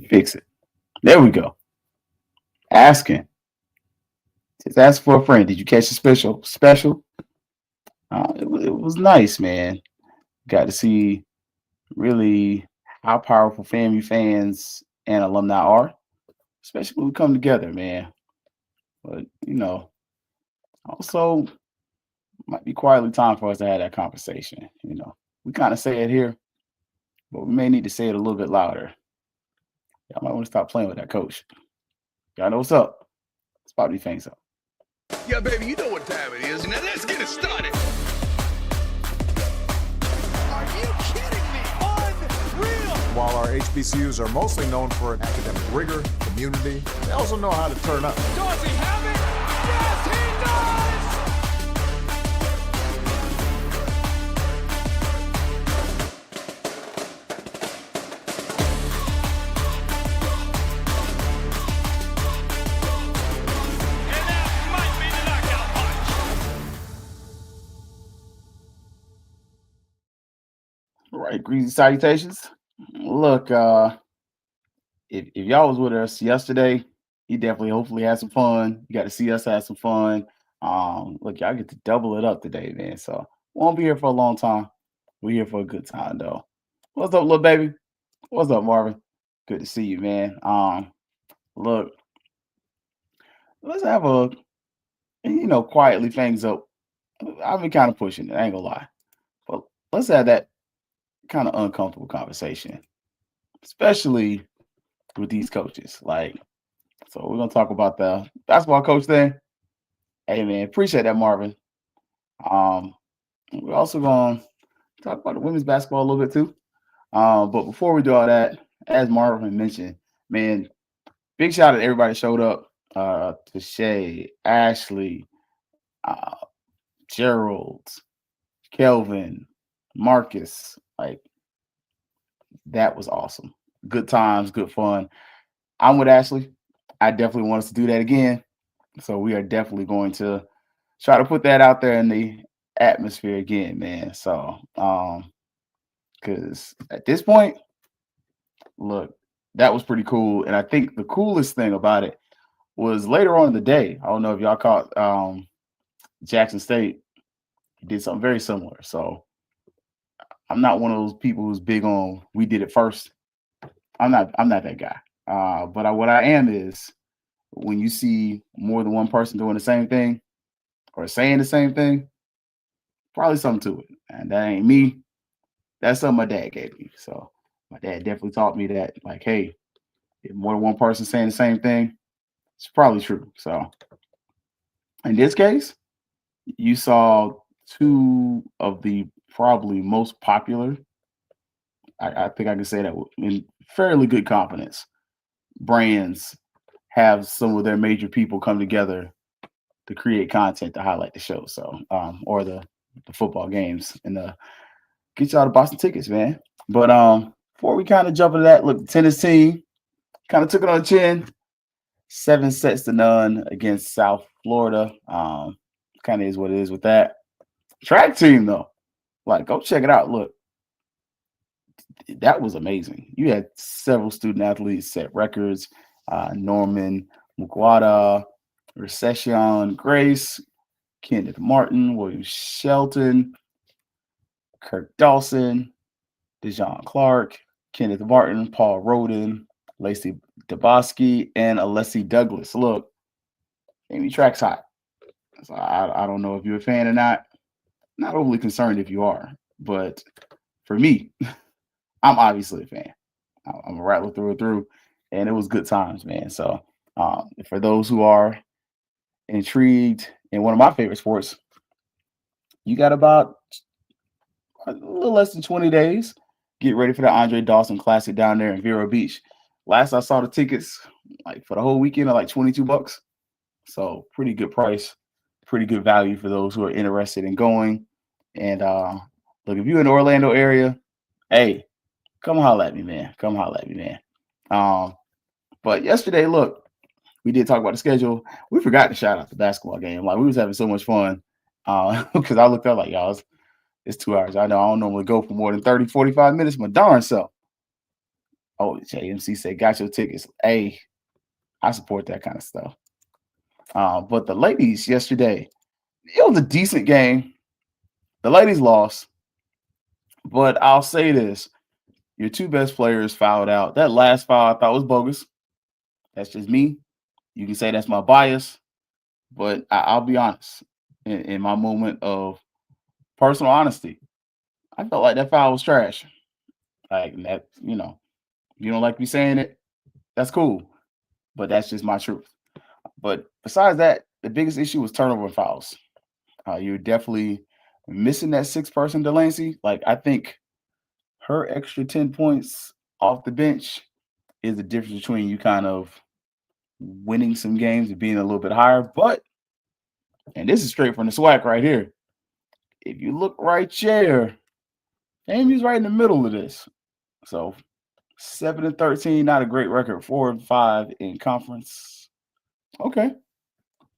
Fix it. There we go. Asking. Just ask for a friend. Did you catch the special? Special? It was nice, man. Got to see really how powerful FAMU fans and alumni are, especially when we come together, man. But also might be quietly time for us to have that conversation. We kind of say it here, but we may need to say it a little bit louder. Y'all might want to stop playing with that coach. Y'all know what's up. It's about to be Fangs up. Yeah, baby, you know what time it is. Now let's get it started. Are you kidding me? Unreal! While our HBCUs are mostly known for academic rigor, community, they also know how to turn up. Does he have it? Yes, he does! And that might be the knockout punch. All right, greasy salutations. Look, if y'all was with us yesterday, you definitely hopefully had some fun. You got to see us have some fun. Look, y'all get to double it up today, man. So won't be here for a long time. We're here for a good time though. What's up, little baby? What's up, Marvin? Good to see you, man. Look, let's have quietly things up. I've been kind of pushing it, I ain't gonna lie. But let's have that kind of uncomfortable conversation, especially with these coaches. So we're gonna talk about the basketball coach thing. Hey man, appreciate that, Marvin. Um, we're also gonna talk about the women's basketball a little bit too. But before we do all that, as Marvin mentioned, man, big shout out to everybody that showed up. To Shay, Ashley, uh, Gerald, Kelvin, Marcus. That was awesome. Good times, good fun. I'm with Ashley. I definitely want us to do that again. So we are definitely going to try to put that out there in the atmosphere again, man. So, because at this point, look, that was pretty cool. And I think the coolest thing about it was later on in the day. I don't know if y'all caught Jackson State did something very similar. So I'm not one of those people who's big on we did it first. I'm not that guy. What I am is when you see more than one person doing the same thing or saying the same thing, probably something to it. And that ain't me. That's something my dad gave me. So my dad definitely taught me that, hey, if more than one person saying the same thing, it's probably true. So in this case, you saw two of the probably most popular, I think I can say that in fairly good confidence, brands have some of their major people come together to create content to highlight the show. So, or the football games and get y'all the Boston tickets, man. But before we kind of jump into that, look, the tennis team kind of took it on the chin, 7-0 against South Florida. Kind of is what it is with that. Track team though, go check it out. Look, that was amazing. You had several student athletes set records. Norman Mukwada, Recession Grace, Kenneth Martin, William Shelton, Kirk Dawson, Dejon Clark, Kenneth Martin, Paul Roden, Lacey Dabosky, and Alessi Douglas. Look, FAMU Track's hot. So I don't know if you're a fan or not. Not overly concerned if you are, but for me, I'm obviously a fan. I'm a rattler through and through, and it was good times, man. So for those who are intrigued in one of my favorite sports, you got about a little less than 20 days. Get ready for the Andre Dawson Classic down there in Vero Beach. Last I saw the tickets, for the whole weekend, are $22. So pretty good price, pretty good value for those who are interested in going. And look, if you're in the Orlando area, hey, come holler at me, man. Come holler at me, man. But yesterday, look, we did talk about the schedule. We forgot to shout out the basketball game. We was having so much fun because I looked up y'all, it's 2 hours. I know I don't normally go for more than 30, 45 minutes, my darn self. Oh, JMC said, got your tickets. Hey, I support that kind of stuff. But the ladies yesterday, it was a decent game. The ladies lost, but I'll say this. Your two best players fouled out. That last foul I thought was bogus. That's just me. You can say that's my bias, but I'll be honest. In my moment of personal honesty, I felt like that foul was trash. Like that, you don't like me saying it. That's cool, but that's just my truth. But besides that, the biggest issue was turnover and fouls. You're definitely missing that six-person Delancey. Like, I think her extra 10 points off the bench is the difference between you kind of winning some games and being a little bit higher. But, and this is straight from the SWAC right here. If you look right there, FAMU's right in the middle of this. So 7-13, not a great record. 4-5 in conference. Okay.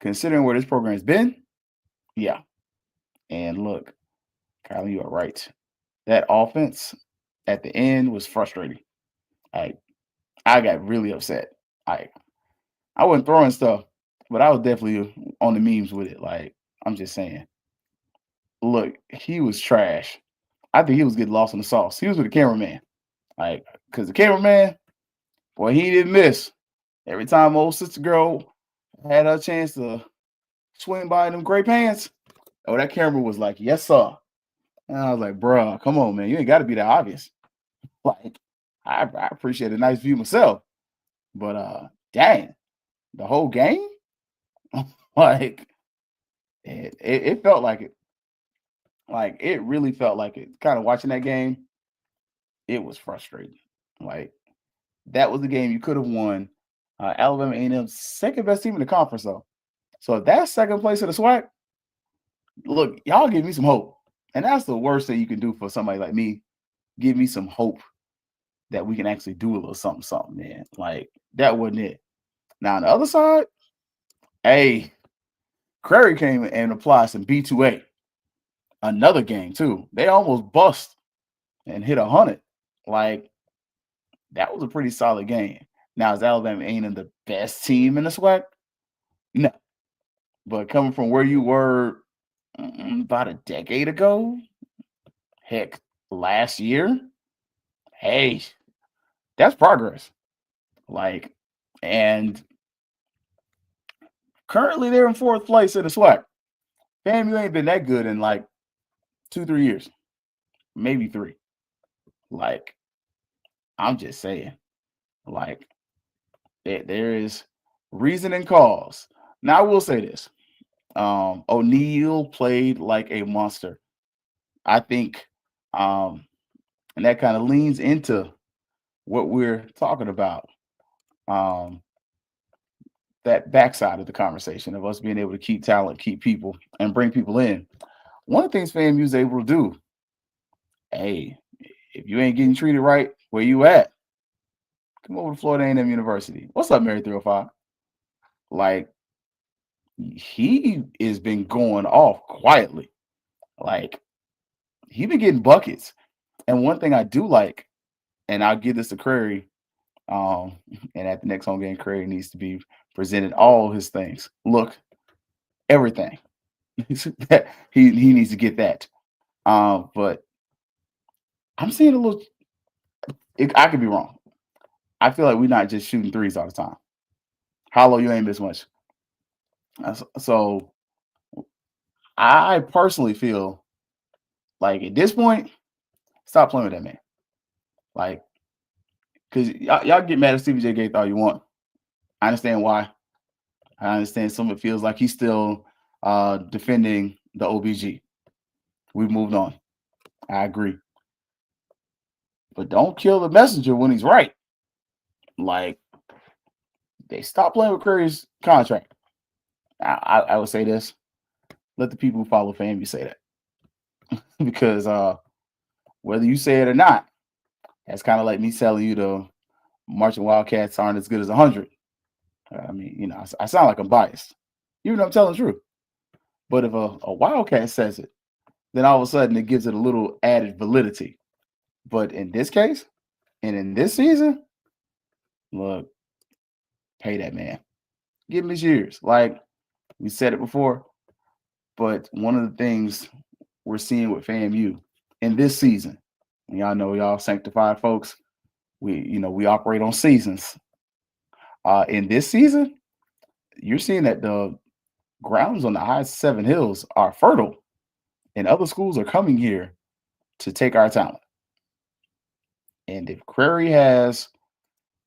Considering where this program's been, yeah. And look, Kylie, you are right. That offense at the end was frustrating. I got really upset. I wasn't throwing stuff, but I was definitely on the memes with it. Like, I'm just saying. Look, he was trash. I think he was getting lost in the sauce. He was with the cameraman. Like, because the cameraman, boy, he didn't miss. Every time old sister girl had a chance to swing by in them gray pants, oh, that camera was like, yes, sir. And I was like, bro, come on, man. You ain't got to be that obvious. Like, I appreciate a nice view myself. But dang, the whole game? Like, it felt like it. Like, it really felt like it. Kind of watching that game, it was frustrating. Like, that was the game you could have won. Alabama A&M, second best team in the conference, though. So if that's second place in the SWAC, look, y'all give me some hope. And that's the worst thing you can do for somebody like me. Give me some hope that we can actually do a little something, man. Like, that wasn't it. Now, on the other side, hey, Crarey came and applied some B2A. Another game, too. They almost bust and hit 100. Like, that was a pretty solid game. Now, is Alabama A&M the best team in the SWAC? No. But coming from where you were about a decade ago, heck, last year, hey, that's progress. Like, and currently they're in fourth place in the SWAC. FAMU ain't been that good in like 2-3 years, maybe 3. Like, I'm just saying, like, there is reason and cause. Now, I will say this. O'Neal played like a monster. I think, and that kind of leans into what we're talking about. That backside of the conversation of us being able to keep talent, keep people, and bring people in. One of the things FAMU is able to do, hey, if you ain't getting treated right, where you at? Come over to Florida A&M University. What's up, Mary 305? Like, he has been going off quietly. Like, he been getting buckets. And one thing I do like, and I'll give this to Crarey, and at the next home game, Crarey needs to be presented all his things. Look, everything. he needs to get that. But I'm seeing a little. I could be wrong. I feel like we're not just shooting threes all the time. Hollow, you ain't missed much. So I personally feel like at this point, stop playing with that man. Like, because y'all get mad at Stevie J. Gaither all you want. I understand why. I understand some of it feels like he's still defending the OBG. We've moved on. I agree. But don't kill the messenger when he's right. Like, they stop playing with Curry's contract. I would say this. Let the people who follow FAMU say that. Because whether you say it or not, that's kind of like me telling you the Marching Wildcats aren't as good as 100. I mean, I sound like I'm biased, even though I'm telling the truth. But if a Wildcat says it, then all of a sudden it gives it a little added validity. But in this case, and in this season, look, pay that man. Give him his years. Like we said it before, but one of the things we're seeing with FAMU in this season, and y'all know y'all sanctified folks, we operate on seasons. In this season, you're seeing that the grounds on the I-7 hills are fertile, and other schools are coming here to take our talent. And if Crarey has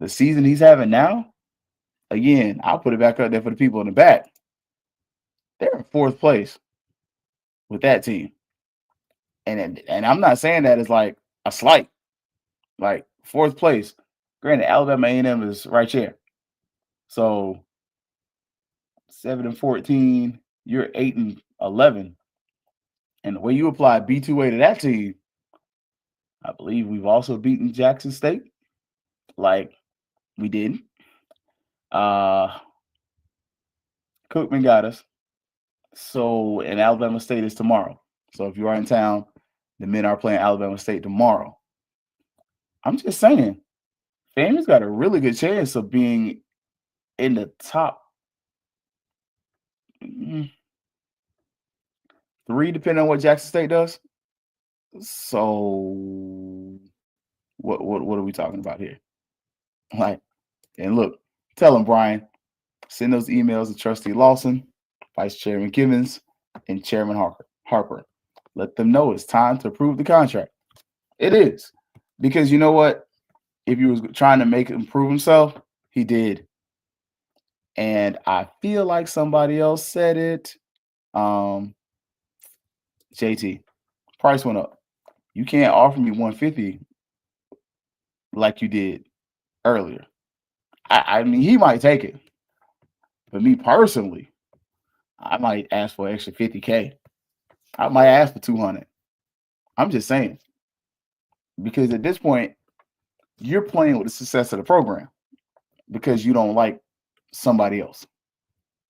the season he's having now, again, I'll put it back up there for the people in the back. They're in fourth place with that team. And I'm not saying that as like a slight. Like fourth place. Granted, Alabama A&M is right here. So 7-14, you're 8-11. And the way you apply B2A to that team, I believe we've also beaten Jackson State. Like we didn't. Cookman got us. So, and Alabama State is tomorrow. So if you are in town, the men are playing Alabama State tomorrow. I'm just saying, FAMU's got a really good chance of being in the top 3, depending on what Jackson State does. So, what are we talking about here? Like, and look, tell them, Brian, send those emails to Trustee Lawson, Vice Chairman Gibbons, and Chairman Harper. Let them know it's time to approve the contract. It is. Because you know what? If he was trying to make him prove himself, he did. And I feel like somebody else said it. JT, price went up. You can't offer me $150 like you did earlier. I mean, he might take it. But me personally, I might ask for an extra $50K. I might ask for $200. I'm just saying. Because at this point, you're playing with the success of the program because you don't like somebody else.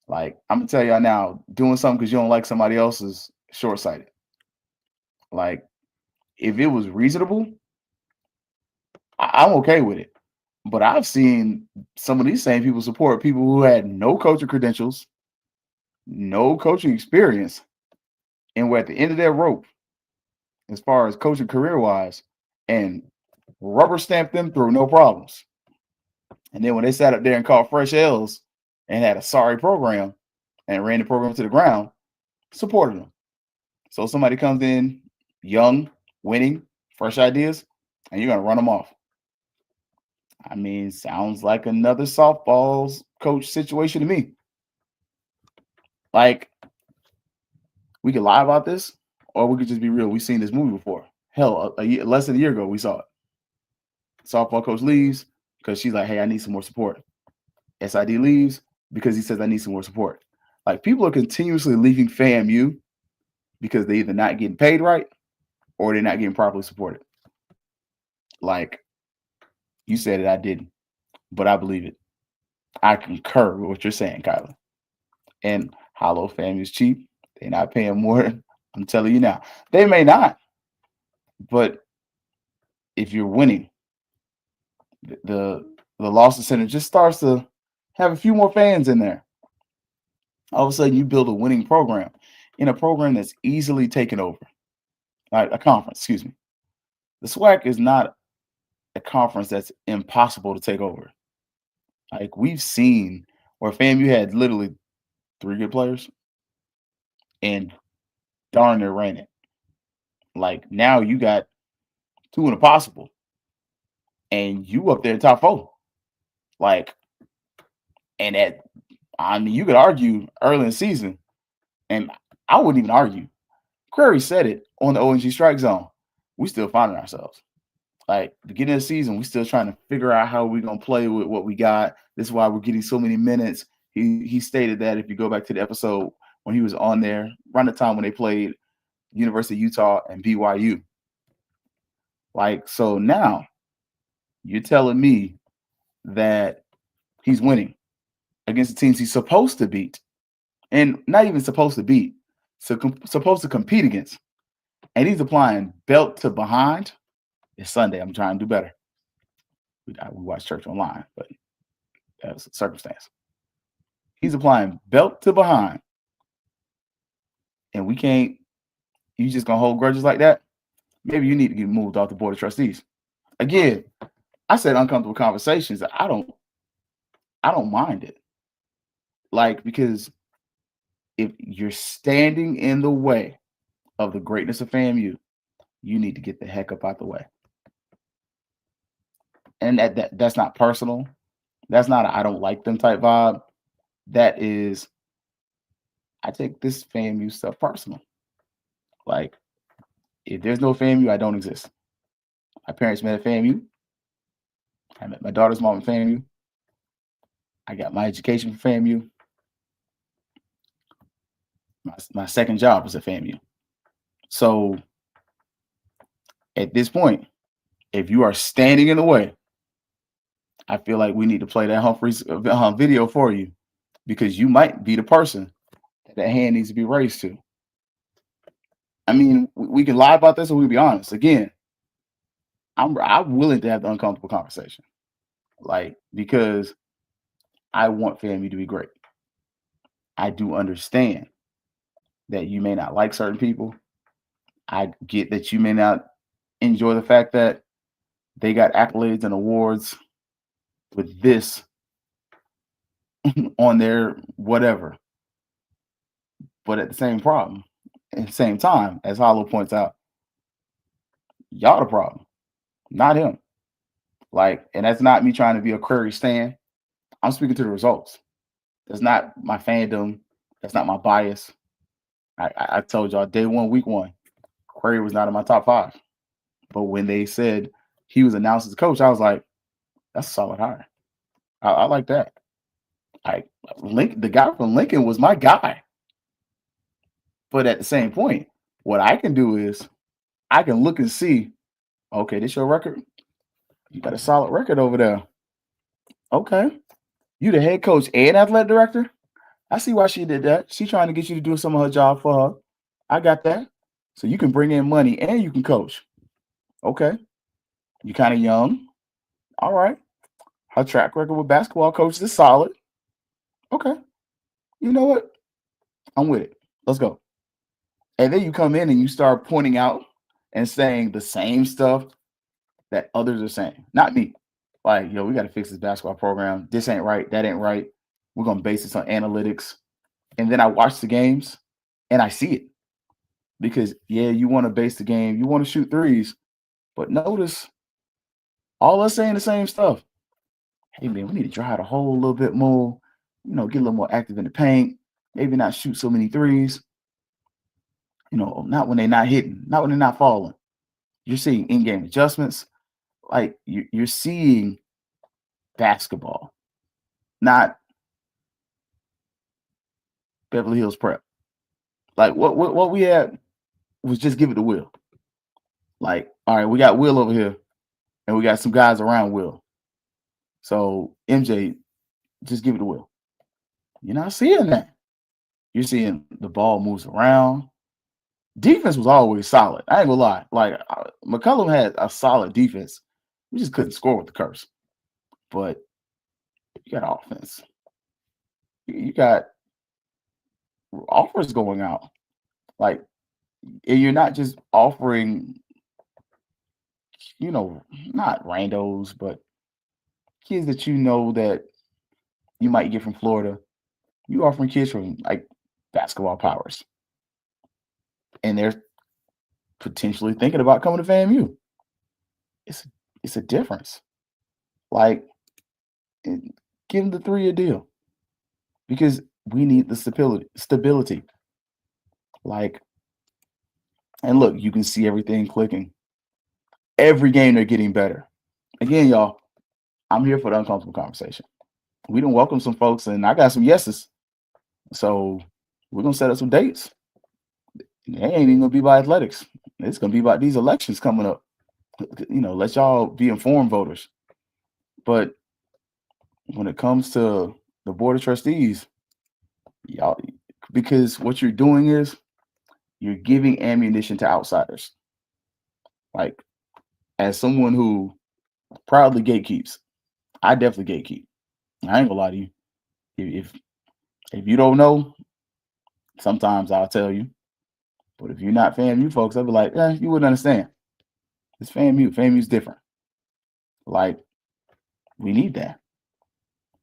Like, I'm going to tell y'all now, doing something because you don't like somebody else is short-sighted. Like, if it was reasonable, I'm okay with it. But I've seen some of these same people support people who had no coaching credentials, no coaching experience, and were at the end of their rope as far as coaching career-wise, and rubber stamped them through no problems. And then when they sat up there and caught fresh L's and had a sorry program and ran the program to the ground, supported them. So somebody comes in young, winning, fresh ideas, and you're going to run them off. I mean, sounds like another softball coach situation to me. Like, we could lie about this, or we could just be real. We've seen this movie before. Hell, less than a year ago, we saw it. Softball coach leaves because she's like, hey, I need some more support. SID leaves because he says, I need some more support. Like, people are continuously leaving FAMU because they're either not getting paid right or they're not getting properly supported. Like, you said it, I didn't, but I believe it. I concur with what you're saying, Kyler. And Hollow FAMU is cheap. They're not paying more. I'm telling you now. They may not, but if you're winning, the Lawson Center just starts to have a few more fans in there. All of a sudden, you build a winning program in a program that's easily taken over. Like a conference, excuse me. The SWAC is not a conference that's impossible to take over. Like, we've seen where FAMU had literally 3 good players and darn near ran it. Like, now you got 2 in a possible and you up there in top 4. Like, and you could argue early in the season, and I wouldn't even argue. Crarey said it on the ONG strike zone. We still finding ourselves. Like, beginning of the season, we still trying to figure out how we're going to play with what we got. This is why we're getting so many minutes. He stated that if you go back to the episode when he was on there, around the time when they played University of Utah and BYU. Like, so now you're telling me that he's winning against the teams he's supposed to beat, and not even supposed to beat, so supposed to compete against, and he's applying belt to behind. It's Sunday. I'm trying to do better. We watch church online, but as a circumstance. He's applying belt to behind, and we can't. You just gonna hold grudges like that? Maybe you need to get moved off the board of trustees. Again, I said uncomfortable conversations. I don't mind it. Like, because if you're standing in the way of the greatness of FAMU, you need to get the heck up out the way. And that's not personal. That's not I don't like them type vibe. That is, I take this FAMU stuff personal. Like, if there's no FAMU, I don't exist. My parents met at FAMU. I met my daughter's mom at FAMU. I got my education from FAMU. My second job was at FAMU. So at this point, if you are standing in the way, I feel like we need to play that Humphreys video for you, because you might be the person that hand needs to be raised to. I mean, we can lie about this or we can be honest. Again, I'm willing to have the uncomfortable conversation, like, because I want FAMU to be great. I do understand that you may not like certain people. I get that you may not enjoy the fact that they got accolades and awards with this on their whatever. But at the same time, as Hollow points out, y'all the problem, not him. Like, and that's not me trying to be a Crarey stan. I'm speaking to the results. That's not my fandom. That's not my bias. I told y'all day one, week one, Crarey was not in my top 5. But when they said he was announced as coach, I was like, that's a solid hire. I like that. The guy from Lincoln was my guy. But at the same point, what I can do is I can look and see, okay, this your record? You got a solid record over there. Okay. You the head coach and athletic director? I see why she did that. She's trying to get you to do some of her job for her. I got that. So you can bring in money and you can coach. Okay. You kind of young. All right. Her track record with basketball coaches is solid. Okay. You know what? I'm with it. Let's go. And then you come in and you start pointing out and saying the same stuff that others are saying. Not me. Like, yo, we got to fix this basketball program. This ain't right. That ain't right. We're going to base this on analytics. And then I watch the games and I see it. Because, yeah, you want to base the game. You want to shoot threes. But notice all us saying the same stuff. Hey, man, we need to drive the hole a little bit more. You know, get a little more active in the paint. Maybe not shoot so many threes. You know, not when they're not hitting. Not when they're not falling. You're seeing in-game adjustments. Like, you're seeing basketball. Not Beverly Hills Prep. Like, what we had was just give it to Will. Like, all right, we got Will over here, and we got some guys around Will. So, MJ, just give it to Will. You're not seeing that. You're seeing the ball moves around. Defense was always solid. I ain't gonna lie. Like, McCullum had a solid defense. We just couldn't score with the curse. But you got offense. You got offers going out. Like, and you're not just offering, you know, not randos, but kids that you know that you might get from Florida. You offering kids from, like, basketball powers. And they're potentially thinking about coming to FAMU. It's a difference. Like, give them the 3-year deal. Because we need the stability. Like, and look, you can see everything clicking. Every game they're getting better. Again, y'all, I'm here for the uncomfortable conversation. We done welcome some folks, and I got some yeses. So we're gonna set up some dates. It ain't even gonna be about athletics. It's gonna be about these elections coming up. You know, let y'all be informed voters. But when it comes to the board of trustees, y'all, because what you're doing is you're giving ammunition to outsiders. Like, as someone who proudly gatekeeps, I definitely gatekeep. I ain't gonna lie to you. If you don't know, sometimes I'll tell you. But if you're not FAMU folks, I'll be like, you wouldn't understand. It's FAMU. FAMU's different. Like, we need that.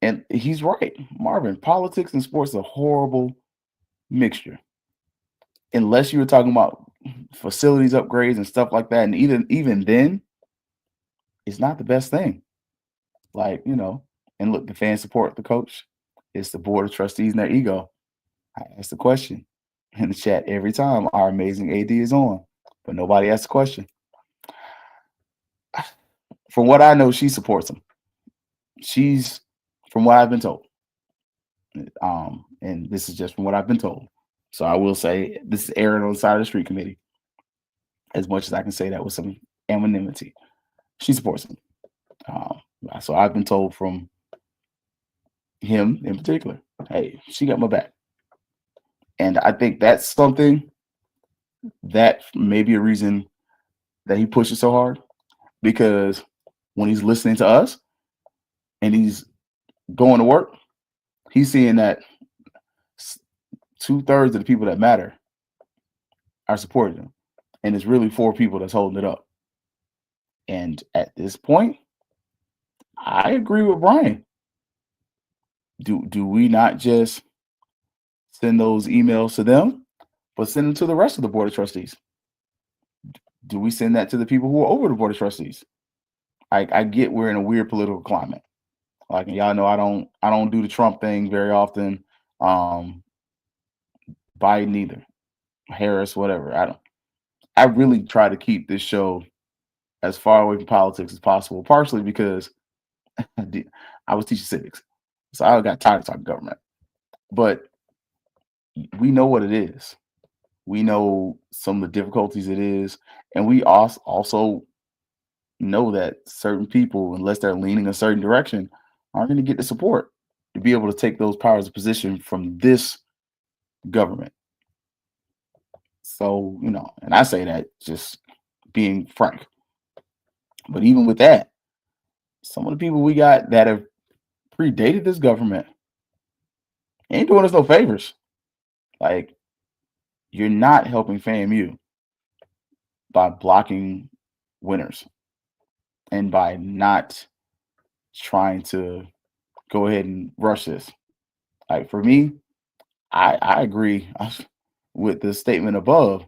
And he's right. Marvin, politics and sports are a horrible mixture. Unless you were talking about facilities upgrades and stuff like that. And even then, it's not the best thing. Like, and look, the fans support the coach. It's the board of trustees and their ego. I ask the question in the chat every time our amazing AD is on, but nobody asks the question. From what I know, she supports him. She's, from what I've been told, and this is just from what I've been told. So I will say this is airing on the side of the street committee. As much as I can say that with some anonymity, she supports him. So I've been told from him in particular, hey, she got my back. And I think that's something that may be a reason that he pushes so hard, because when he's listening to us and he's going to work, he's seeing that 2/3 of the people that matter are supporting him. And it's really 4 people that's holding it up. And at this point, I agree with Brian. Do we not just send those emails to them, but send them to the rest of the board of trustees? Do we send that to the people who are over the board of trustees? I get we're in a weird political climate. Like, y'all know I don't do the Trump thing very often. Biden either. Harris, whatever. I really try to keep this show as far away from politics as possible, partially because I was teaching civics. So I got tired of talking government. But we know what it is. We know some of the difficulties it is. And we also know that certain people, unless they're leaning a certain direction, aren't going to get the support to be able to take those powers of position from this government. So, and I say that just being frank. But even with that, some of the people we got that have predated this government ain't doing us no favors. Like, you're not helping FAMU by blocking winners and by not trying to go ahead and rush this. Like, for me, I agree with the statement above.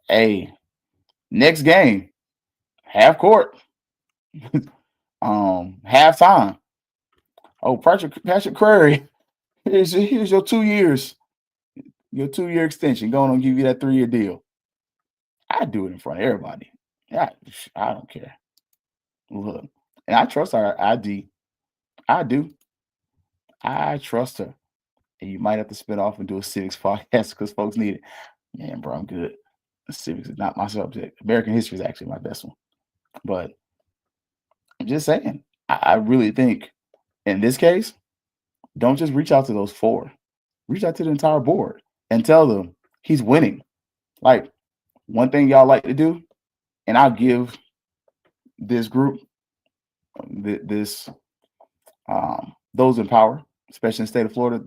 Hey, next game, half court, halftime. Oh, Patrick Crarey, here's your 2 years, your 2-year extension. Going to give you that 3-year deal. I do it in front of everybody. Yeah, I don't care. Look, and I trust our ID. I do. I trust her. And you might have to spin off and do a civics podcast because folks need it. Man, bro, I'm good. Civics is not my subject. American history is actually my best one. But I'm just saying, I really think in this case, don't just reach out to those 4. Reach out to the entire board and tell them he's winning. Like, one thing y'all like to do, and I'll give this group, those in power, especially in the state of Florida,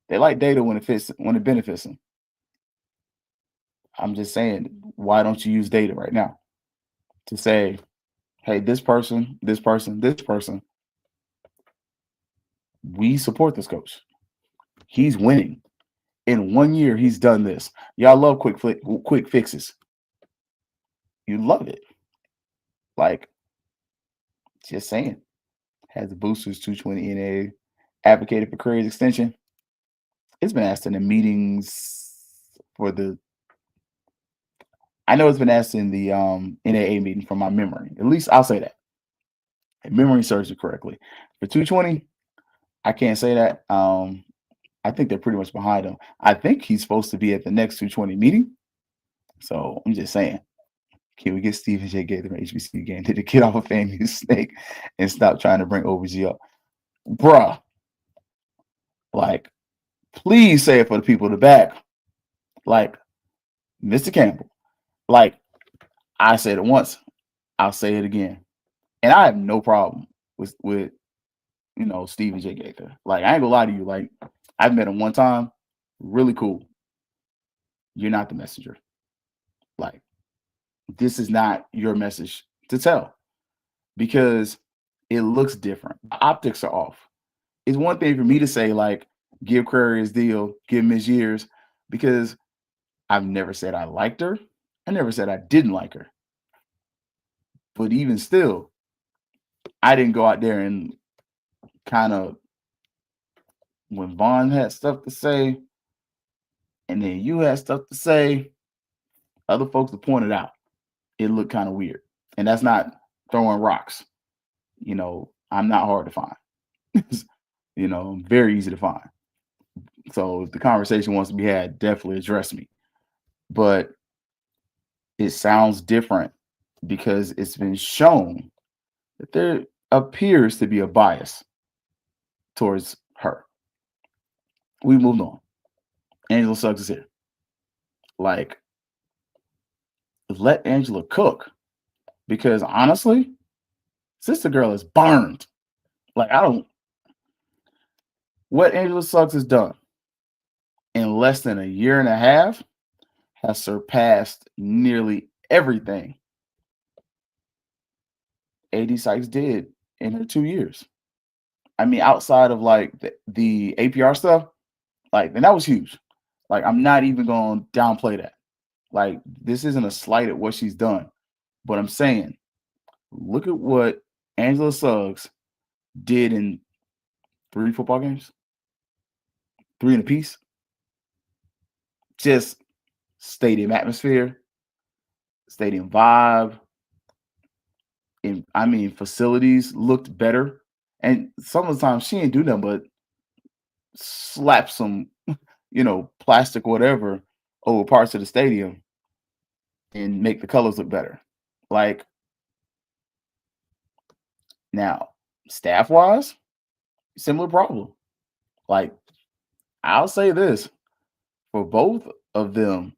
they like data when it benefits them. I'm just saying, why don't you use data right now to say, hey, this person, we support this coach. He's winning. In 1 year, he's done this. Y'all love quick fixes. You love it. Like, just saying. Has the boosters 220 NA advocated for Crarey's extension? It's been asked in the meetings I know it's been asked in the NAA meeting from my memory. At least I'll say that. If memory serves you correctly. For 220, I can't say that. I think they're pretty much behind him. I think he's supposed to be at the next 220 meeting. So I'm just saying, can we get Stephen J. Gaither from HBC game to get off of FAMU snake and stop trying to bring OBG up? Bruh. Like, please say it for the people in the back. Like, Mr. Campbell. Like, I said it once. I'll say it again. And I have no problem with Stephen J. Gaither. Like, I ain't gonna lie to you. Like, I've met him one time. Really cool. You're not the messenger. Like, this is not your message to tell because it looks different. The optics are off. It's one thing for me to say, like, give Crarey his deal, give him his years, because I've never said I liked her. I never said I didn't like her. But even still, I didn't go out there and kind of, when Vaughn had stuff to say, and then you had stuff to say, other folks to point it out. It looked kind of weird. And that's not throwing rocks. I'm not hard to find. I'm very easy to find. So if the conversation wants to be had, definitely address me. But it sounds different because it's been shown that there appears to be a bias towards her. We moved on. Angela Suggs is here. Like, let Angela cook. Because honestly, Sister Girl is burned. Like, what Angela Suggs has done in less than a year and a half has surpassed nearly everything AD Sykes did in her 2 years. I mean, outside of like the APR stuff, like, and that was huge. Like, I'm not even going to downplay that. Like, this isn't a slight at what she's done, but I'm saying, look at what Angela Suggs did in 3 football games, 3 in a piece. Just stadium atmosphere, stadium vibe. Facilities looked better. And some of the time she ain't do nothing but slap some, plastic whatever over parts of the stadium and make the colors look better. Like, now, staff-wise, similar problem. Like, I'll say this, for both of them,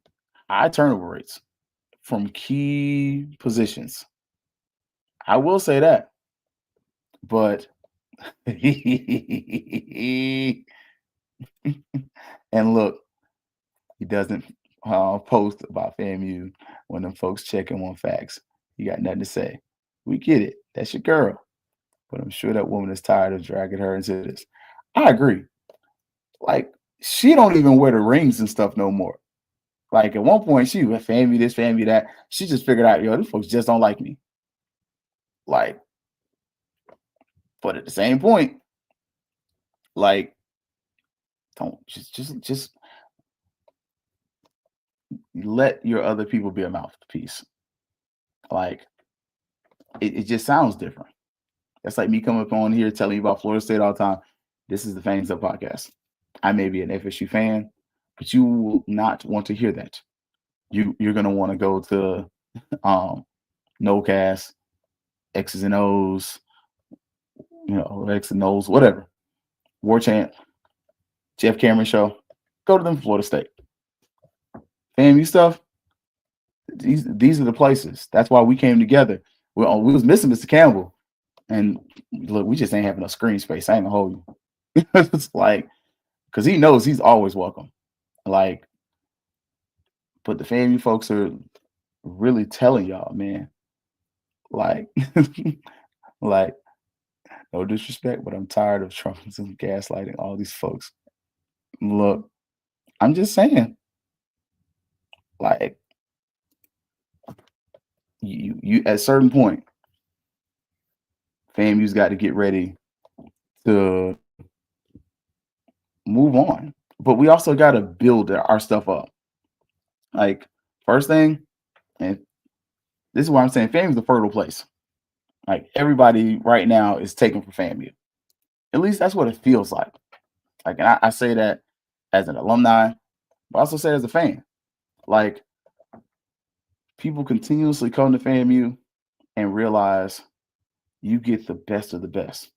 high turnover rates from key positions. I will say that. But and look, he doesn't post about FAMU when them folks checking on facts. You got nothing to say. We get it. That's your girl. But I'm sure that woman is tired of dragging her into this. I agree. Like, she don't even wear the rings and stuff no more. Like, at one point, she was FAMU this, FAMU that. She just figured out, these folks just don't like me. Like, but at the same point, like, don't just let your other people be a mouthpiece. Like, it just sounds different. That's like me coming up on here telling you about Florida State all the time. This is the Fangs Up podcast. I may be an FSU fan, but you will not want to hear that. You're gonna want to go to NoCast, X's and O's, X and O's, whatever. War Chant, Jeff Cameron show. Go to them, Florida State. FAMU stuff. These are the places. That's why we came together. We was missing Mr. Campbell. And look, we just ain't having no screen space. I ain't gonna hold you. It's like, because he knows he's always welcome. Like, but the FAMU folks are really telling y'all, man. Like, like, no disrespect, but I'm tired of trumpets and gaslighting all these folks. Look, I'm just saying, like, you at a certain point, FAMU's got to get ready to move on. But we also got to build our stuff up. Like, first thing, and this is why I'm saying FAMU's a fertile place. Like, everybody right now is taken for FAMU. At least that's what it feels like. Like, and I say that as an alumni, but I also say it as a fan. Like, people continuously come to FAMU and realize you get the best of the best.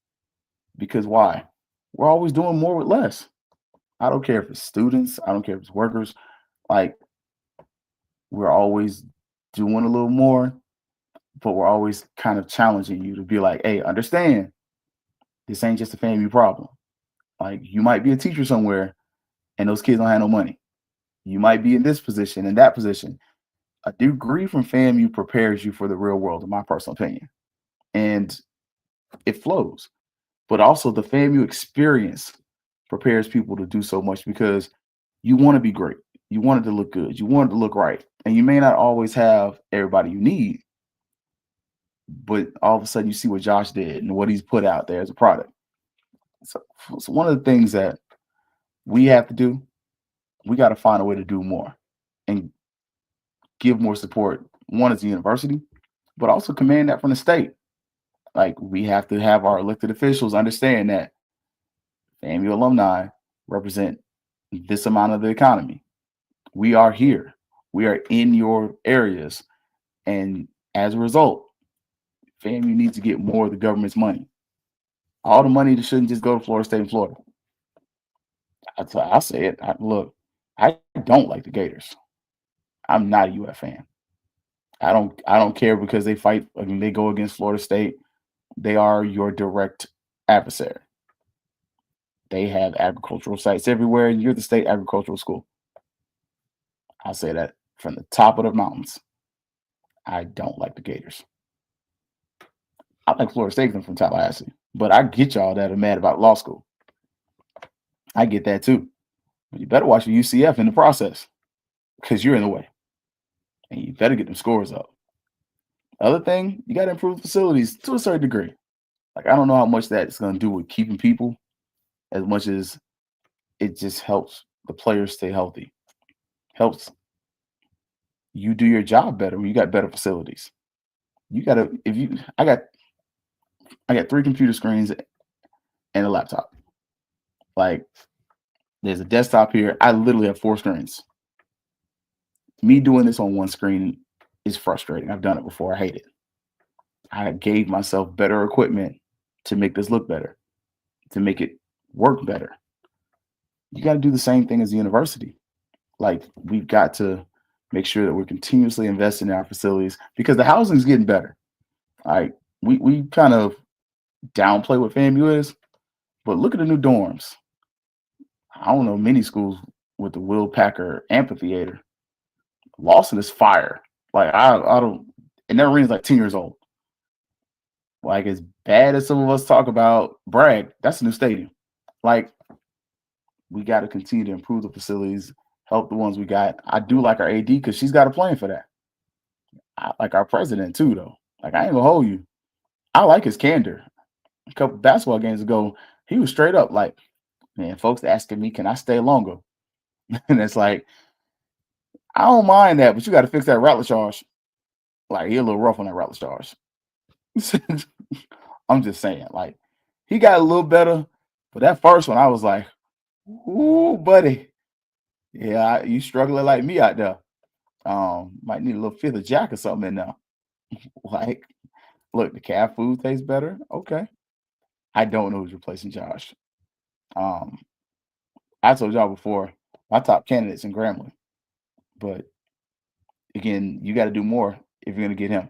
Because why? We're always doing more with less. I don't care if it's students. I don't care if it's workers. Like, we're always doing a little more, but we're always kind of challenging you to be like, hey, understand, This ain't just a FAMU problem. Like, you might be a teacher somewhere and those kids don't have no money. You might be in this position, in that position. A degree from FAMU prepares you for the real world, in my personal opinion. And it flows. But also the FAMU experience prepares people to do so much because you want to be great. You want it to look good. You want it to look right. And you may not always have everybody you need, but all of a sudden you see what Josh did and what he's put out there as a product. So one of the things that we have to do, we got to find a way to do more and give more support. One is the university, but also command that from the state. Like, we have to have our elected officials understand that FAMU alumni represent this amount of the economy. We are here. We are in your areas. And as a result, FAMU needs to get more of the government's money. All the money that shouldn't just go to Florida State and Florida. I'll say it. Look, I don't like the Gators. I'm not a UF fan. I don't care because they fight. I mean, they go against Florida State. They are your direct adversary. They have agricultural sites everywhere, and you're the state agricultural school. I'll say that from the top of the mountains. I don't like the Gators. I like Florida State from Tallahassee, but I get y'all that are mad about law school. I get that too. But you better watch your UCF in the process because you're in the way. And you better get them scores up. Other thing, you got to improve facilities to a certain degree. Like, I don't know how much that's going to do with keeping people as much as it just helps the players stay healthy. Helps you do your job better when you got better facilities. You got to, I got 3 computer screens and a laptop. Like, there's a desktop here. I literally have 4 screens. Me doing this on one screen is frustrating. I've done it before. I hate it. I gave myself better equipment to make this look better, to make it work better. You got to do the same thing as the university. Like, we've got to make sure that we're continuously investing in our facilities because the housing is getting better. Like, we kind of downplay what FAMU is, but look at the new dorms. I don't know many schools with the Will Packer amphitheater. Lawson is fire. Like, I don't, and that arena's like 10 years old. Like, as bad as some of us talk about Bragg, that's a new stadium. Like, we got to continue to improve the facilities, help the ones we got. I do like our AD because she's got a plan for that. I like our president too, though. Like, I ain't gonna hold you. I like his candor. A couple basketball games ago, he was straight up like, man, folks asking me, can I stay longer? And it's like, I don't mind that, but you got to fix that rattler charge. Like, he a little rough on that rattler charge. I'm just saying, like, he got a little better, but that first one, I was like, ooh, buddy. Yeah, you struggling like me out there. Might need a little fifth of Jack or something in there. Like, look, the cat food tastes better. Okay. I don't know who's replacing Josh. I told y'all before, my top candidate's in Grambling. But again, you got to do more if you're going to get him.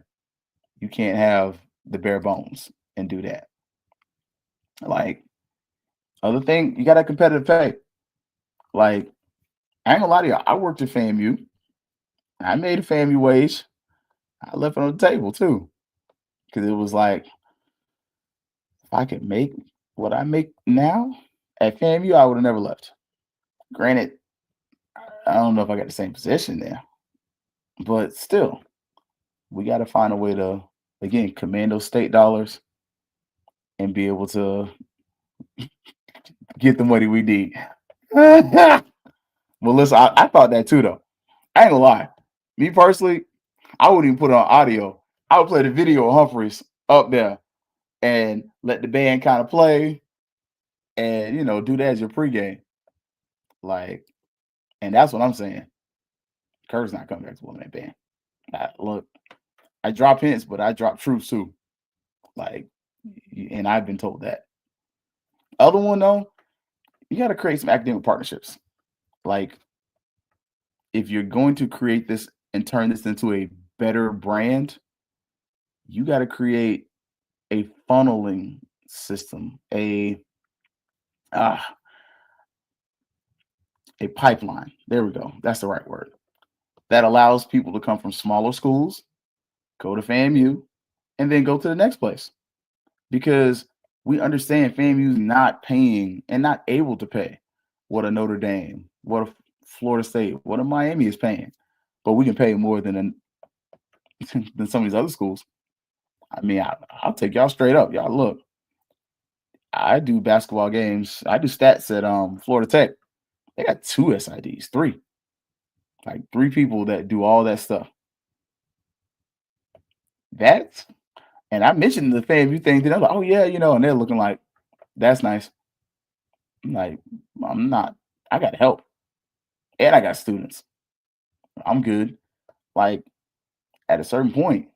You can't have the bare bones and do that. Like, other thing, you got that competitive pay. Like, I ain't gonna lie to you, I worked at FAMU. I made a FAMU wage. I left it on the table too. Because it was like, if I could make what I make now at FAMU, I would have never left. Granted, I don't know if I got the same position there. But still, we got to find a way to, again, command those state dollars and be able to get the money we need. Melissa, I thought that too, though. I ain't gonna lie. Me personally, I wouldn't even put it on audio. I would play the video of Humphreys up there and let the band kind of play and, do that as your pregame. Like, and that's what I'm saying. Kurt's not coming back to one that band. Look, I drop hints, but I drop truths too. Like, and I've been told that. Other one, though, you got to create some academic partnerships. Like, if you're going to create this and turn this into a better brand, you got to create a funneling system, a pipeline. There we go. That's the right word. That allows people to come from smaller schools, go to FAMU, and then go to the next place. Because we understand FAMU's not paying and not able to pay what a Notre Dame, what a Florida State, what a Miami is paying. But we can pay more than some of these other schools. I mean, I'll take y'all straight up. Y'all look, I do basketball games. I do stats at Florida Tech. They got 2 SIDs, 3. Like 3 people that do all that stuff. And I mentioned the FAMU thing to them. Like, oh yeah, and they're looking like, that's nice. I'm like, I'm not. I got help, and I got students. I'm good. Like, at a certain point,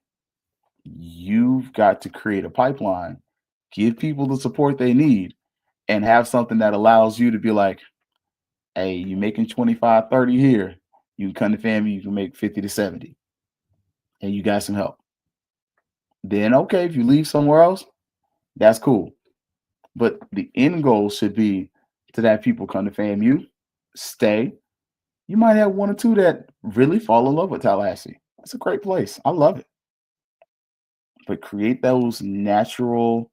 you've got to create a pipeline, give people the support they need, and have something that allows you to be like, hey, you're making 25, 30 here. You can come to FAMU, you can make 50 to 70. And you got some help. Then, okay, if you leave somewhere else, that's cool. But the end goal should be to have people come to FAMU, stay. You might have 1 or 2 that really fall in love with Tallahassee. It's a great place. I love it. But create those natural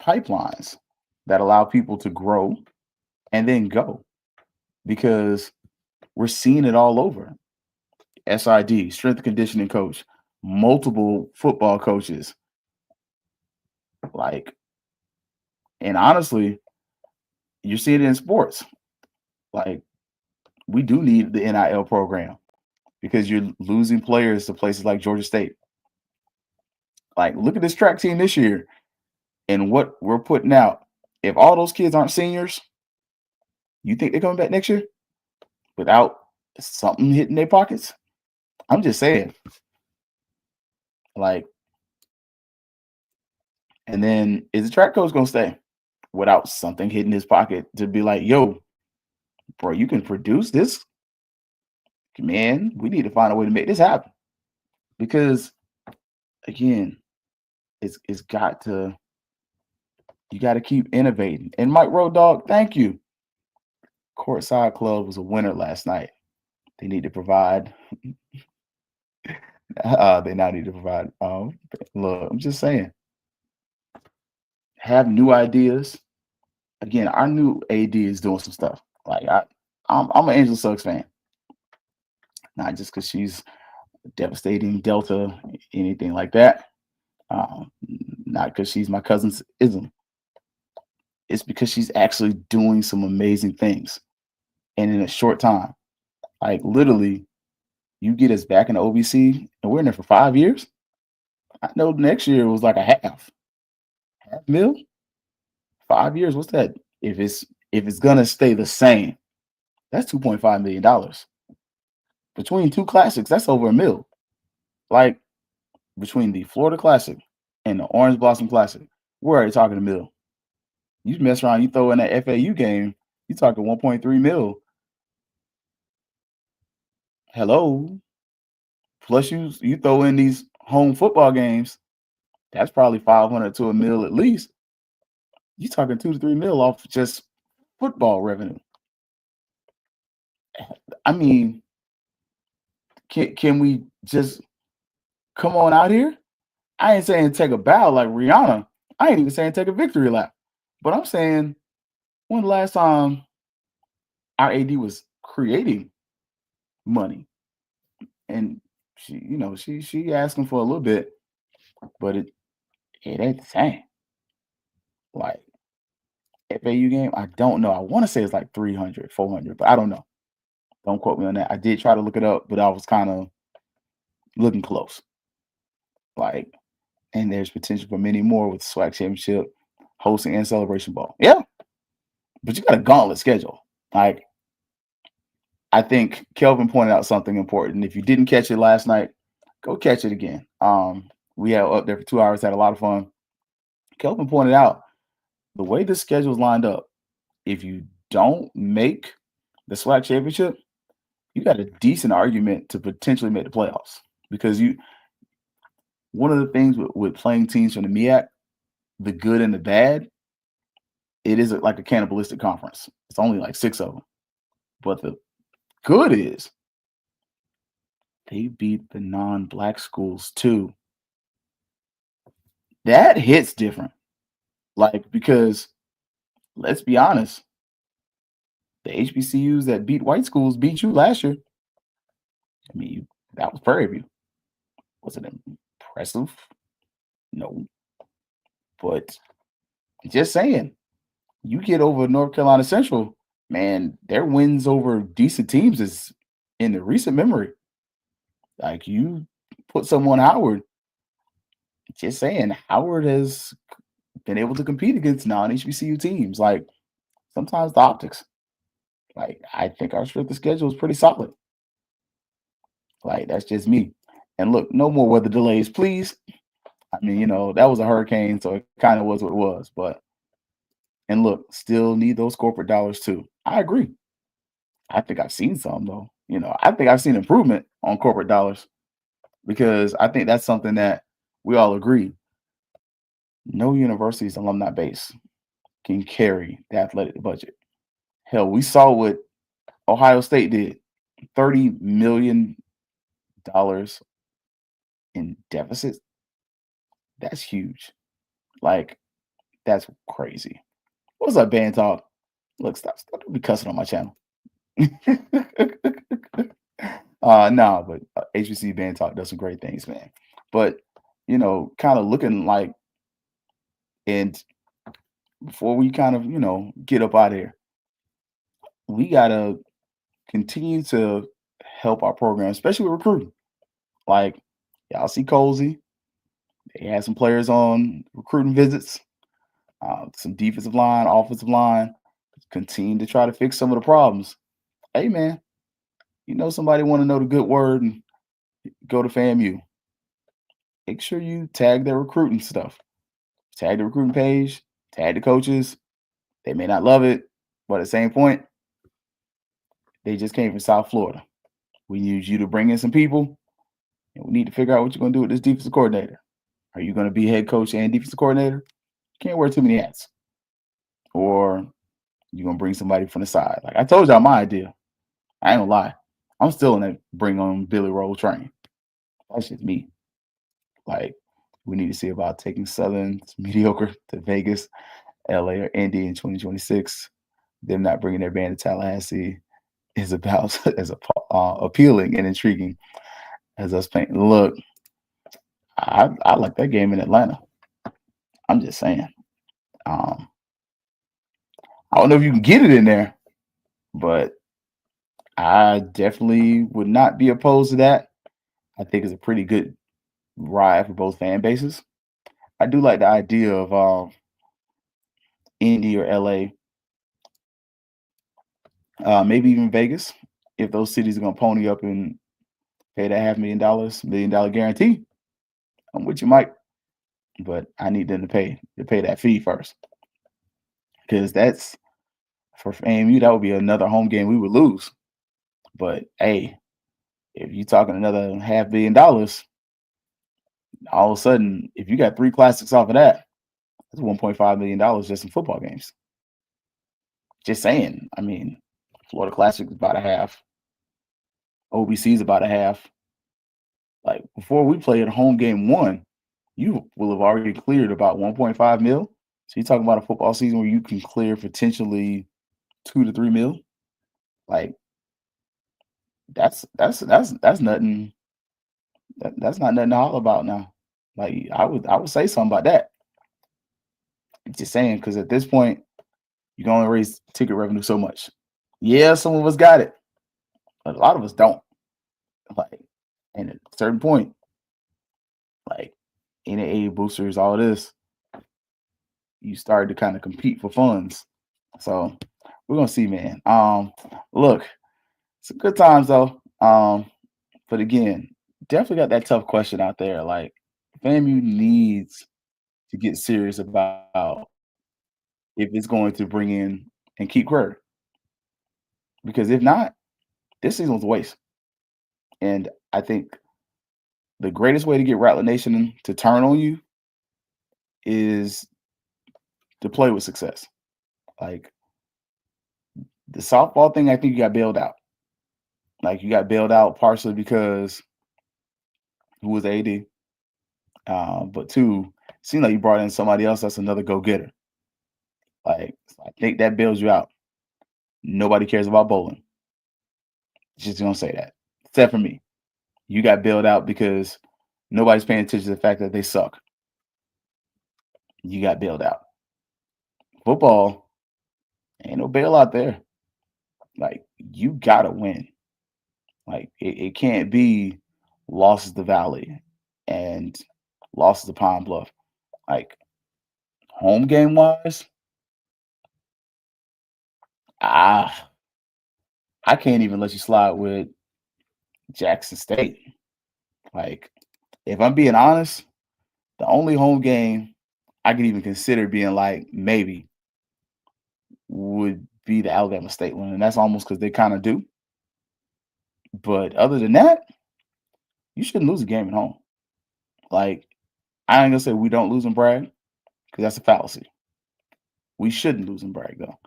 pipelines that allow people to grow and then go. Because we're seeing it all over. SID, strength and conditioning coach, multiple football coaches. Like, and honestly, you see it in sports. Like, we do need the NIL program because you're losing players to places like Georgia State. Like, look at this track team this year and what we're putting out. If all those kids aren't seniors, you think they're coming back next year without something hitting their pockets? I'm just saying. Like, and then is the track coach going to stay without something hitting his pocket to be like, yo, bro, you can produce this? Man, we need to find a way to make this happen. Because, again, it's got to, you got to keep innovating. And Mike Road Dogg, thank you. Courtside Club was a winner last night. They need to provide. They now need to provide. Look, I'm just saying. Have new ideas. Again, our new AD is doing some stuff. Like I'm an Angela Suggs fan. Not just because she's devastating Delta, anything like that. Not because she's my cousin's ism. It's because she's actually doing some amazing things. And in a short time, like literally, you get us back in the OVC and we're in there for 5 years. I know next year was like a half mil. 5 years, what's that? If it's gonna stay the same, that's $2.5 million. Between 2 classics, that's over $1 million. Like between the Florida Classic and the Orange Blossom Classic, we're already talking $1 million. You mess around, you throw in that FAU game, you talking 1.3 million. Hello. Plus you throw in these home football games, that's probably 500 to $1 million at least. You talking 2 to 3 million off just football revenue. I mean, can we just come on out here? I ain't saying take a bow like Rihanna. I ain't even saying take a victory lap. But I'm saying, when the last time our AD was creating money? And she asking for a little bit, but it ain't the same. Like FAU game, I don't know. I want to say it's like 300, 400, but I don't know. Don't quote me on that. I did try to look it up, but I was kind of looking close. Like, and there's potential for many more with the SWAC championship, hosting, and Celebration Bowl. Yeah, but you got a gauntlet schedule. Like, I think Kelvin pointed out something important. If you didn't catch it last night, go catch it again. We had up there for 2 hours, had a lot of fun. Kelvin pointed out the way the schedule's lined up, if you don't make the SWAC championship, you got a decent argument to potentially make the playoffs. Because one of the things with playing teams from the MEAC, the good and the bad, it is like a cannibalistic conference. It's only like 6 of them. But the good is they beat the non-black schools too. That hits different. Like, because let's be honest, the HBCUs that beat white schools beat you last year. I mean, that was Prairie View. Was it impressive? No. But just saying, you get over North Carolina Central, man, their wins over decent teams is in the recent memory. Like, you put someone Howard, just saying, Howard has been able to compete against non-HBCU teams. Like, sometimes the optics. Like, I think our strength of schedule is pretty solid. Like, that's just me. And look, no more weather delays, please. I mean, that was a hurricane, so it kind of was what it was. But, and look, still need those corporate dollars too. I agree. I think I've seen some though. I think I've seen improvement on corporate dollars because I think that's something that we all agree. No university's alumni base can carry the athletic budget. Hell, we saw what Ohio State did. $30 million in deficit. That's huge. Like, that's crazy. What's up, band talk? Look, stop. Don't be cussing on my channel. No, but HBC band talk does some great things, man. But kind of looking like, and before we kind of get up out of here, we gotta continue to help our program, especially with recruiting. Like, y'all see Colsey, they had some players on recruiting visits, some defensive line, offensive line, continue to try to fix some of the problems. Hey, man, somebody want to know the good word and go to FAMU. Make sure you tag their recruiting stuff. Tag the recruiting page, tag the coaches. They may not love it, but at the same point, they just came from South Florida. We need you to bring in some people, and we need to figure out what you're going to do with this defensive coordinator. Are you going to be head coach and defensive coordinator? Can't wear too many hats. Or you're going to bring somebody from the side. Like I told y'all my idea. I ain't going to lie. I'm still in that bring on Billy Roll train. That's just me. Like, we need to see about taking Southern's mediocre to Vegas, LA, or Indy in 2026. Them not bringing their band to Tallahassee is about as appealing and intriguing as us playing. Look, I like that game in Atlanta. I'm just saying. I don't know if you can get it in there, but I definitely would not be opposed to that. I think it's a pretty good ride for both fan bases. I do like the idea of Indy or LA, maybe even Vegas, if those cities are going to pony up and pay that $500,000, $1 million guarantee. I'm with you, Mike, but I need them to pay that fee first, because that's for FAMU. That would be another home game we would lose. But hey, if you're talking another $500 million, all of a sudden, if you got 3 classics off of that, that's $1.5 million just in football games. Just saying. I mean, Florida Classic is about a half. OBC is about a half. Like, before we play at home game 1, you will have already cleared about 1.5 mil. So you're talking about a football season where you can clear potentially 2 to 3 mil. Like, that's nothing. That's not nothing to holler about now. Like, I would say something about that. Just saying, because at this point, you can only raise ticket revenue so much. Yeah, some of us got it, but a lot of us don't. Like, and at a certain point, like NAA boosters, all this, you start to kind of compete for funds. So we're gonna see, man. Look, some good times though. But again, definitely got that tough question out there. Like, FAMU needs to get serious about if it's going to bring in and keep Crarey. Because if not, this season was a waste. And I think the greatest way to get Rattler Nation to turn on you is to play with success. Like the softball thing, I think you got bailed out. Like you got bailed out partially because who was AD, but two, seemed like you brought in somebody else that's another go getter. Like I think that bails you out. Nobody cares about bowling. Just gonna say that. Except for me. You got bailed out because nobody's paying attention to the fact that they suck. You got bailed out. Football, ain't no bailout there. Like you gotta win. Like it can't be losses to Valley and losses to Pine Bluff. Like home game wise, I can't even let you slide with Jackson State. Like if I'm being honest, the only home game I could even consider being like maybe would be the Alabama State one, and that's almost because they kind of do. But other than that, you shouldn't lose a game at home. Like I ain't gonna say we don't lose and brag because that's a fallacy. We shouldn't lose and brag though.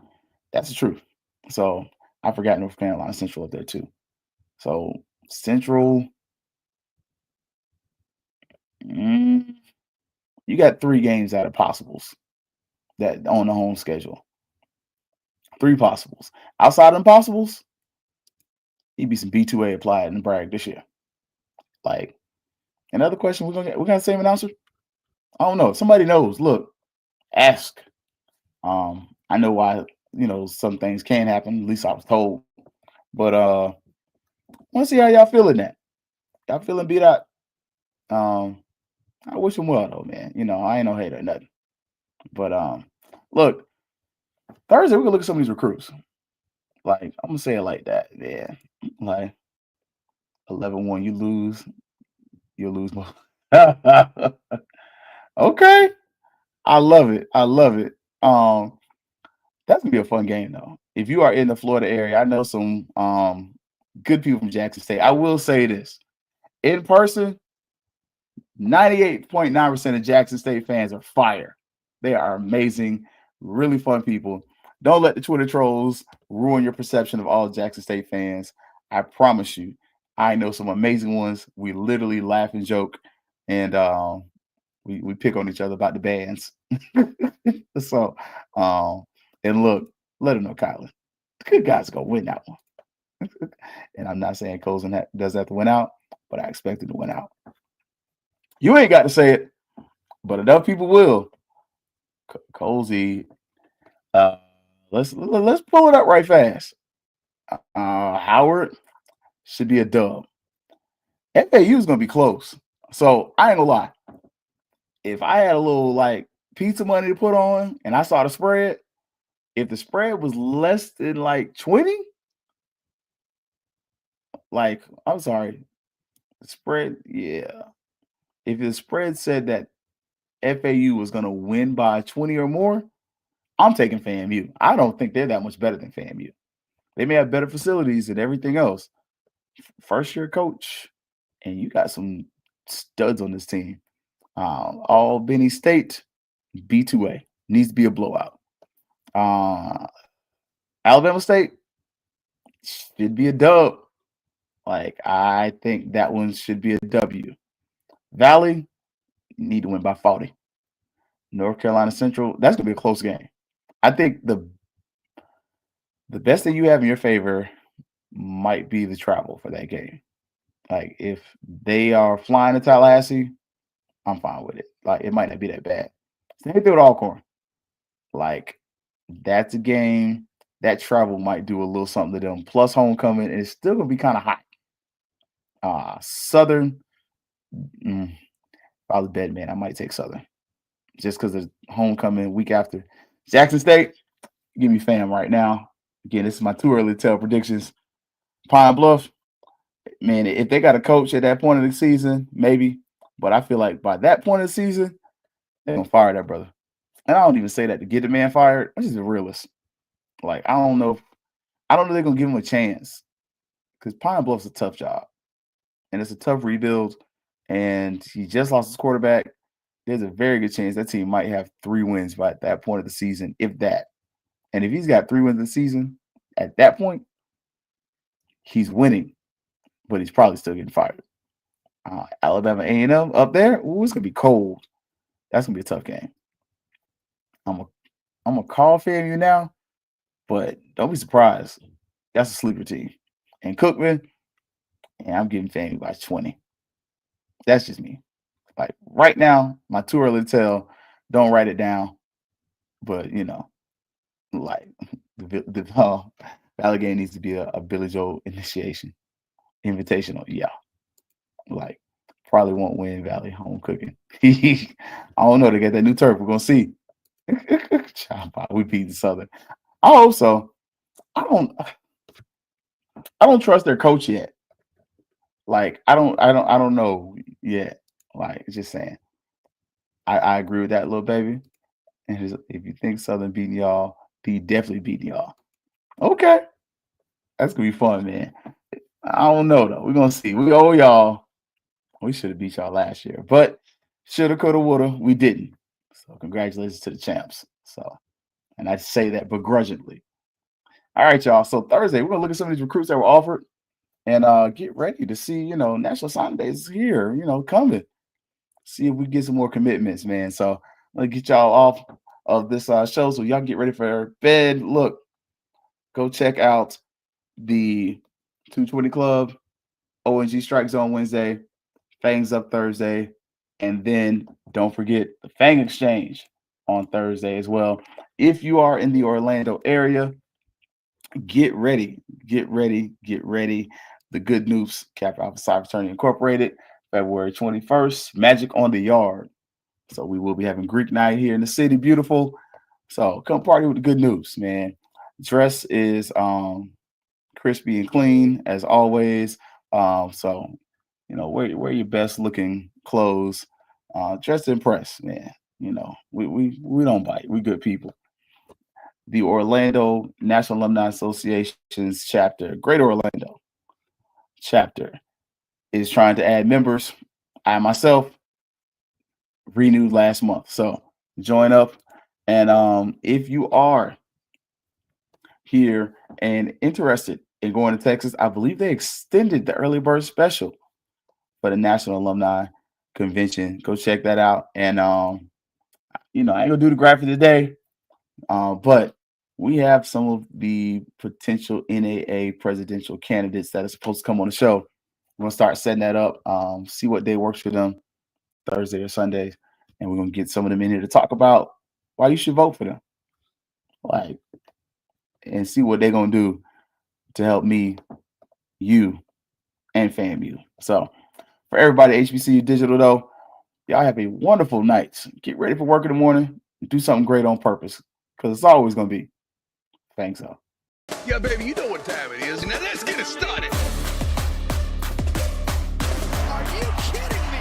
That's the truth. So I forgot North Carolina Central up there too. So Central, you got 3 games out of possibles that on the home schedule. 3 possibles. Outside of impossibles, he'd be some B2A applied in Bragg this year. Like, another question we're gonna the same announcer? I don't know. If somebody knows, look, ask. I know why, some things can happen. At least I was told. But I want to see how y'all feeling that. Y'all feeling beat out? I wish him well though, man. I ain't no hater or nothing. But look, Thursday we're gonna look at some of these recruits. Like, I'm gonna say it like that, yeah. Like 11-1, you'll lose more. Okay. I love it. That's gonna be a fun game though. If you are in the Florida area, I know some good people from Jackson State. I will say this. In person, 98.9% of Jackson State fans are fire. They are amazing, really fun people. Don't let the Twitter trolls ruin your perception of all Jackson State fans. I promise you, I know some amazing ones. We literally laugh and joke, and we pick on each other about the bands. So, and look, let them know, Kylan, the good guys are gonna win that one. And I'm not saying Colson does have to win out, but I expect him to win out. You ain't got to say it, but enough people will. Cozy, let's pull it up right fast. Howard should be a dub. FAU is gonna be close, so I ain't gonna lie. If I had a little like pizza money to put on, and I saw the spread, if the spread was less than like 20, like I'm sorry, the spread, yeah. If the spread said that FAU was gonna win by 20 or more, I'm taking FAMU. I don't think they're that much better than FAMU. They may have better facilities and everything else. First year coach, and you got some studs on this team. Albany State, B2A, needs to be a blowout. Alabama State should be a dub. Like, I think that one should be a W. Valley, need to win by 40. North Carolina Central, that's going to be a close game. I think the best thing you have in your favor might be the travel for that game. Like, if they are flying to Tallahassee, I'm fine with it. Like, it might not be that bad. Same thing with Alcorn. Like, that's a game that travel might do a little something to them. Plus homecoming, and it's still going to be kind of hot. Southern, probably bed, man. I might take Southern just because of homecoming week after. Jackson State, give me fam right now. Again, this is my too early to tell predictions. Pine Bluff, man, if they got a coach at that point of the season, maybe. But I feel like by that point of the season, they're going to fire that brother. And I don't even say that to get the man fired. I'm just a realist. Like, I don't know if they're going to give him a chance because Pine Bluff's a tough job. And it's a tough rebuild. And he just lost his quarterback. there's a very good chance that team might have 3 wins by that point of the season, if that. And if he's got 3 wins in the season, at that point, he's winning, but he's probably still getting fired. Alabama A&M up there, ooh, it's gonna be cold. That's gonna be a tough game. I'm gonna call FAMU now, but don't be surprised. That's a sleeper team. And Cookman, and I'm getting FAMU by 20. That's just me. Like right now, my too early to tell. Don't write it down, but like the Valley game needs to be a Billy Joel invitational. Yeah, like probably won't win Valley home cooking. I don't know. They got that new turf. We're gonna see. We beat the Southern. I hope so. I don't trust their coach yet. Like I don't know yet. Like just saying. I agree with that, little baby. And if you think Southern beating y'all, he definitely beating y'all. Okay. That's gonna be fun, man. I don't know though. We're gonna see. We owe y'all. We should have beat y'all last year, but shoulda, coulda, woulda, we didn't. So congratulations to the champs. So, and I say that begrudgingly. All right, y'all. So Thursday, we're gonna look at some of these recruits that were offered and get ready to see, National Signing Day is here, coming. See if we get some more commitments, man. So I'm gonna get y'all off of this show so y'all get ready for bed. Look, go check out the 220 Club, ONG Strike Zone Wednesday, Fangs up Thursday, and then don't forget the Fang Exchange on Thursday as well. If you are in the Orlando area, get ready. The Good News Kappa Alpha Psi Fraternity Incorporated, February 21st, Magic on the Yard. So we will be having Greek night here in the city. Beautiful. So come party with the Good News, man. Dress is crispy and clean as always. So wear your best looking clothes. Dress to impress, man. We don't bite. We good people. The Orlando National Alumni Association's chapter, Greater Orlando chapter, is trying to add members. I myself renewed last month. So join up. And if you are here and interested in going to Texas, I believe they extended the early bird special for the National Alumni Convention. Go check that out. And I ain't gonna do the graphic today, but we have some of the potential NAA presidential candidates that are supposed to come on the show. We're gonna start setting that up, see what day works for them, Thursday or Sunday, and we're gonna get some of them in here to talk about why you should vote for them, and see what they're gonna do to help me, you, and FAMU. So for everybody at HBCU Digital, though, y'all have a wonderful night. Get ready for work in the morning. Do something great on purpose, because it's always gonna be. Thanks, so. Yeah, baby, you know what time it is. Now let's get it started. Are you kidding me?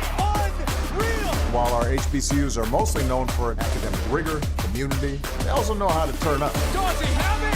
Unreal! While our HBCUs are mostly known for academic rigor, community, they also know how to turn up. Does he have it?